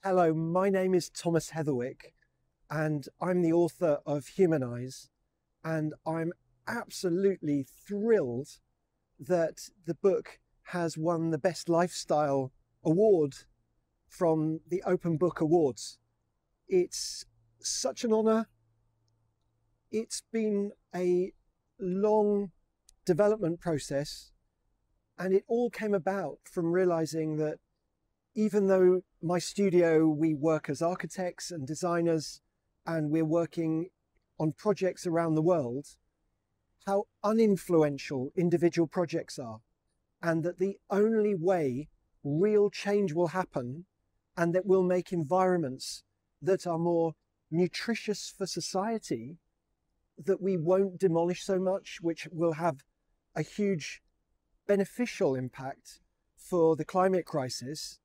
Hello, my name is Thomas Heatherwick, and I'm the author of Humanize, and I'm absolutely thrilled that the book has won the Best Lifestyle Award from the Open Book Awards. It's such an honor. It's been a long development process, and it all came about from realizing that even though my studio, we work as architects and designers, and we're working on projects around the world, how uninfluential individual projects are, and that the only way real change will happen and that will make environments that are more nutritious for society, that we won't demolish so much, which will have a huge beneficial impact for the climate crisis,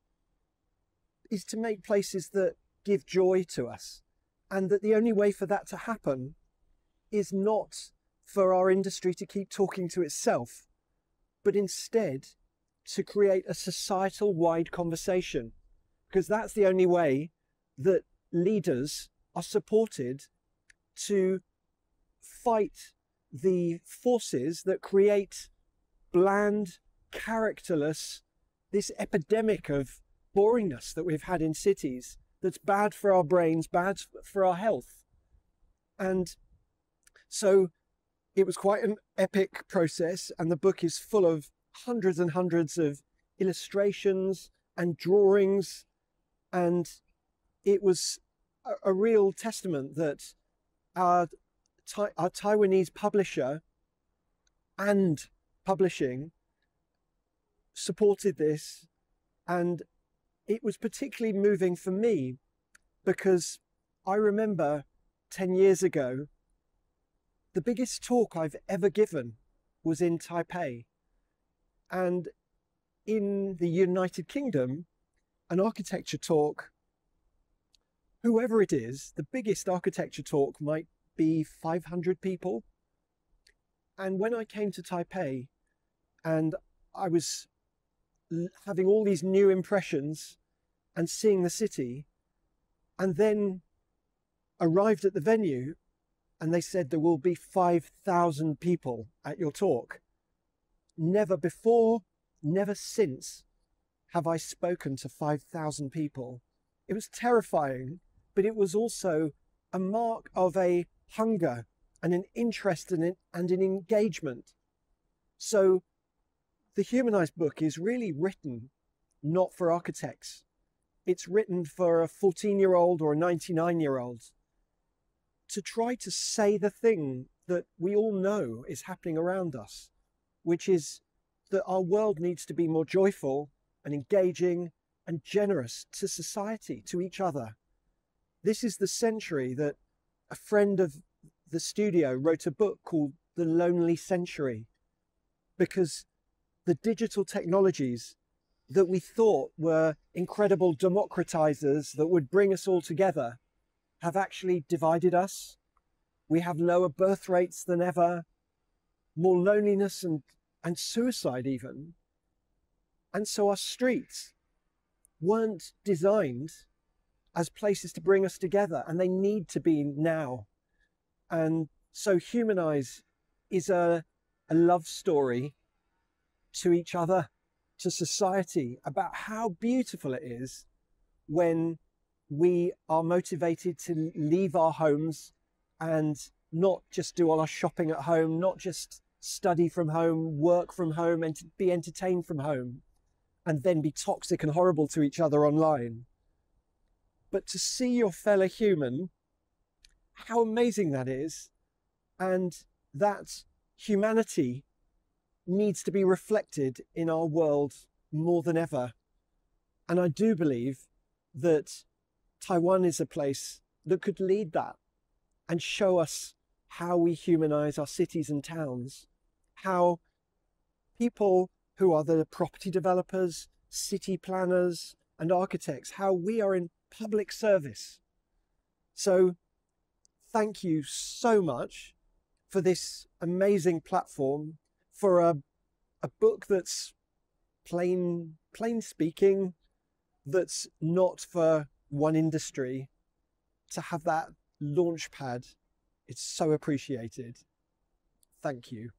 is to make places that give joy to us. And that the only way for that to happen is not for our industry to keep talking to itself, but instead to create a societal wide conversation, because that's the only way that leaders are supported to fight the forces that create bland, characterless, this epidemic of boringness that we've had in cities that's bad for our brains, bad for our health. And so it was quite an epic process, and the book is full of hundreds and hundreds of illustrations and drawings, and it was a real testament that our Taiwanese publisher and publishing supported this. And it was particularly moving for me because I remember 10 years ago, the biggest talk I've ever given was in Taipei. And in the United Kingdom, an architecture talk, whoever it is, the biggest architecture talk might be 500 people. And when I came to Taipei and I was having all these new impressions and seeing the city, and then arrived at the venue and they said there will be 5,000 people at your talk. Never before, never since have I spoken to 5,000 people. It was terrifying, but it was also a mark of a hunger and an interest in it and an engagement. So the Humanized book is really written not for architects. It's written for a 14-year-old or a 99-year-old to try to say the thing that we all know is happening around us, which is that our world needs to be more joyful and engaging and generous to society, to each other. This is the century that a friend of the studio wrote a book called The Lonely Century, because the digital technologies that we thought were incredible democratizers that would bring us all together have actually divided us. We have lower birth rates than ever, more loneliness and suicide even. And so our streets weren't designed as places to bring us together, and they need to be now. And so Humanize is a love story to each other, to society, about how beautiful it is when we are motivated to leave our homes and not just do all our shopping at home, not just study from home, work from home, and to be entertained from home, and then be toxic and horrible to each other online. But to see your fellow human, how amazing that is, and that humanity needs to be reflected in our world more than ever. And I do believe that Taiwan is a place that could lead that and show us how we humanize our cities and towns, how people who are the property developers, city planners, and architects, how we are in public service. So thank you so much for this amazing platform, for a book that's plain speaking, that's not for one industry, to have that launch pad, it's so appreciated. Thank you.